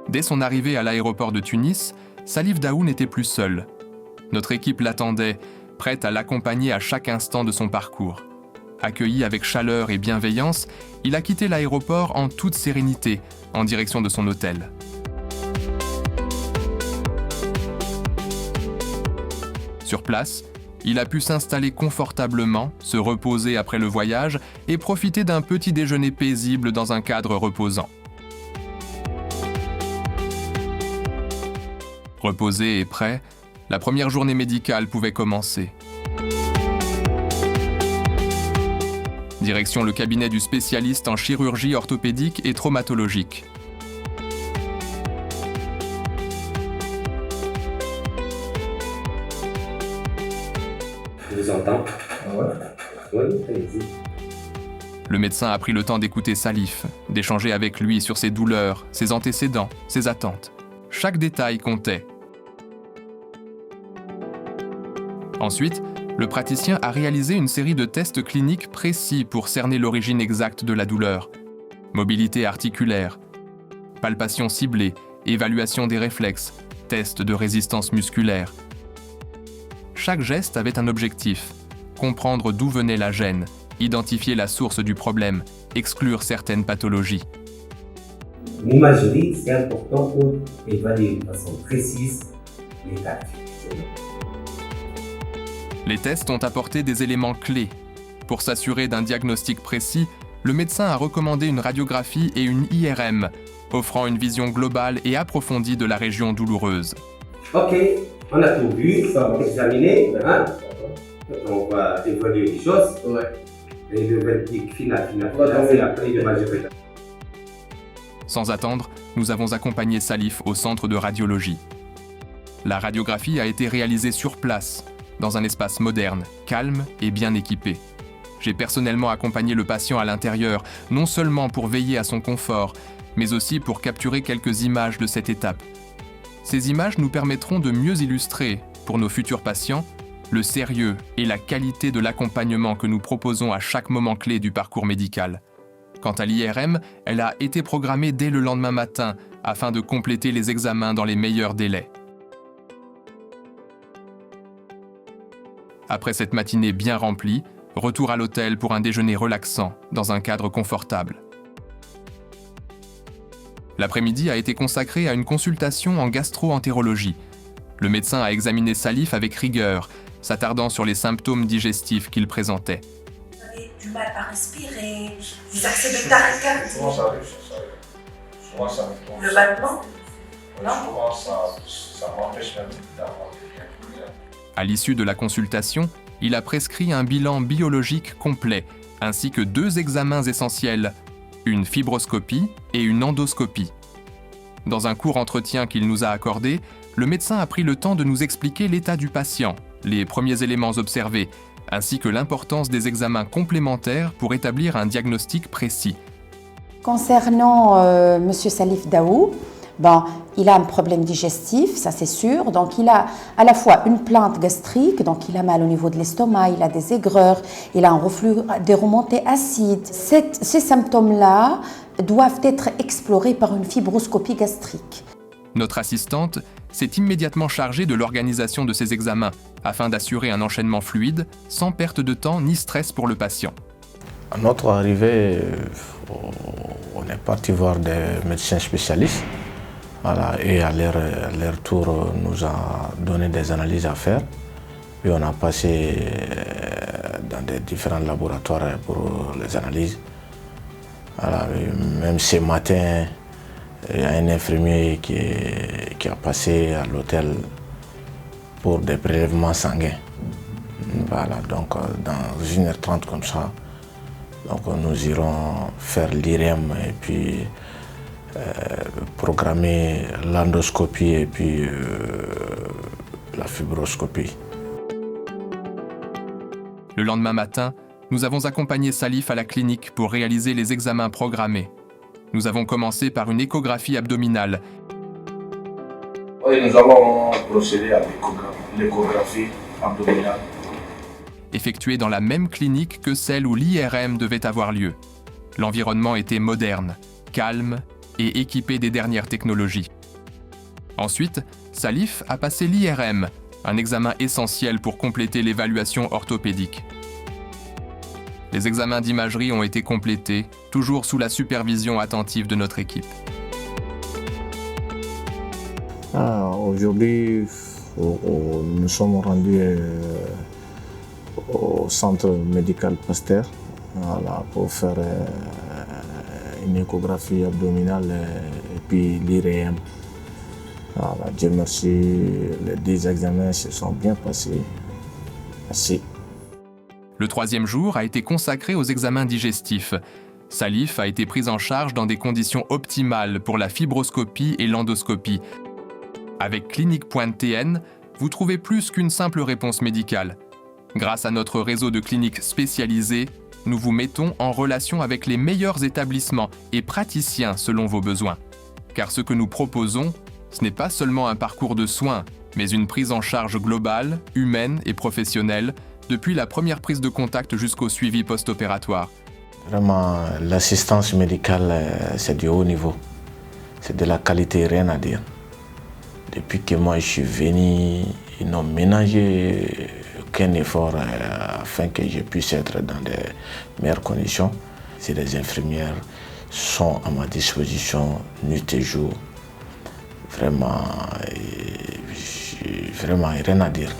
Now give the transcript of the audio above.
Dès son arrivée à l'aéroport de Tunis, Salif Daou n'était plus seul. Notre équipe l'attendait, prête à l'accompagner à chaque instant de son parcours. Accueilli avec chaleur et bienveillance, il a quitté l'aéroport en toute sérénité, en direction de son hôtel. Sur place, il a pu s'installer confortablement, se reposer après le voyage et profiter d'un petit déjeuner paisible dans un cadre reposant. Reposé et prêt, la première journée médicale pouvait commencer. Direction le cabinet du spécialiste en chirurgie orthopédique et traumatologique. Je vous entends. Oui, allez-y. Le médecin a pris le temps d'écouter Salif, d'échanger avec lui sur ses douleurs, ses antécédents, ses attentes. Chaque détail comptait. Ensuite, le praticien a réalisé une série de tests cliniques précis pour cerner l'origine exacte de la douleur. Mobilité articulaire, palpation ciblée, évaluation des réflexes, test de résistance musculaire. Chaque geste avait un objectif, comprendre d'où venait la gêne, identifier la source du problème, exclure certaines pathologies. L'imagerie, c'est important pour évaluer de façon précise l'état. Les tests ont apporté des éléments clés. Pour s'assurer d'un diagnostic précis, le médecin a recommandé une radiographie et une IRM, offrant une vision globale et approfondie de la région douloureuse. Ok, on a tout vu, ça va examiner, hein? On va évaluer les choses. Et le verdict final, c'est après l'imagerie. Sans attendre, nous avons accompagné Salif au centre de radiologie. La radiographie a été réalisée sur place, dans un espace moderne, calme et bien équipé. J'ai personnellement accompagné le patient à l'intérieur, non seulement pour veiller à son confort, mais aussi pour capturer quelques images de cette étape. Ces images nous permettront de mieux illustrer, pour nos futurs patients, le sérieux et la qualité de l'accompagnement que nous proposons à chaque moment clé du parcours médical. Quant à l'IRM, elle a été programmée dès le lendemain matin afin de compléter les examens dans les meilleurs délais. Après cette matinée bien remplie, retour à l'hôtel pour un déjeuner relaxant, dans un cadre confortable. L'après-midi a été consacré à une consultation en gastro-entérologie. Le médecin a examiné Salif avec rigueur, s'attardant sur les symptômes digestifs qu'il présentait. Vous avez du mal à respirer, vous accès de tachycardie. Souvent ça arrive. Le ballonnement? Non. Souvent ça m'empêche même d'avoir des liens. À l'issue de la consultation, il a prescrit un bilan biologique complet, ainsi que 2 examens essentiels, une fibroscopie et une endoscopie. Dans un court entretien qu'il nous a accordé, le médecin a pris le temps de nous expliquer l'état du patient, les premiers éléments observés, ainsi que l'importance des examens complémentaires pour établir un diagnostic précis. Concernant M. Salif Daou, il a un problème digestif, ça c'est sûr. Donc il a à la fois une plainte gastrique, donc il a mal au niveau de l'estomac, il a des aigreurs, il a un reflux, des remontées acides. Ces symptômes-là doivent être explorés par une fibroscopie gastrique. Notre assistante s'est immédiatement chargée de l'organisation de ces examens afin d'assurer un enchaînement fluide, sans perte de temps ni stress pour le patient. À notre arrivée, on est parti voir des médecins spécialistes. Voilà, et à leur tour, nous a donné des analyses à faire. Puis on a passé dans des différents laboratoires pour les analyses. Voilà, même ce matin, il y a un infirmier qui a passé à l'hôtel pour des prélèvements sanguins. Voilà, donc dans 1h30 comme ça, donc nous irons faire l'IRM et puis programmer l'endoscopie et puis la fibroscopie. Le lendemain matin, nous avons accompagné Salif à la clinique pour réaliser les examens programmés. Nous avons commencé par une échographie abdominale. Oui, nous allons procéder à l'échographie. l'échographie abdominale. Effectuée dans la même clinique que celle où l'IRM devait avoir lieu. L'environnement était moderne, calme et équipé des dernières technologies. Ensuite, Salif a passé l'IRM, un examen essentiel pour compléter l'évaluation orthopédique. Les examens d'imagerie ont été complétés, toujours sous la supervision attentive de notre équipe. Aujourd'hui, nous sommes rendus au centre médical Pasteur pour faire une échographie abdominale et puis l'IRM. Dieu merci, les 10 examens se sont bien passés. Merci. Le 3e jour a été consacré aux examens digestifs. Salif a été pris en charge dans des conditions optimales pour la fibroscopie et l'endoscopie. Avec Clinique.tn, vous trouvez plus qu'une simple réponse médicale. Grâce à notre réseau de cliniques spécialisées, nous vous mettons en relation avec les meilleurs établissements et praticiens selon vos besoins. Car ce que nous proposons, ce n'est pas seulement un parcours de soins, mais une prise en charge globale, humaine et professionnelle, depuis la première prise de contact jusqu'au suivi post-opératoire. Vraiment, l'assistance médicale, c'est du haut niveau. C'est de la qualité, rien à dire. Depuis que moi je suis venu, ils n'ont ménagé aucun effort afin que je puisse être dans de meilleures conditions. Les infirmières sont à ma disposition nuit et jour. Vraiment, rien à dire.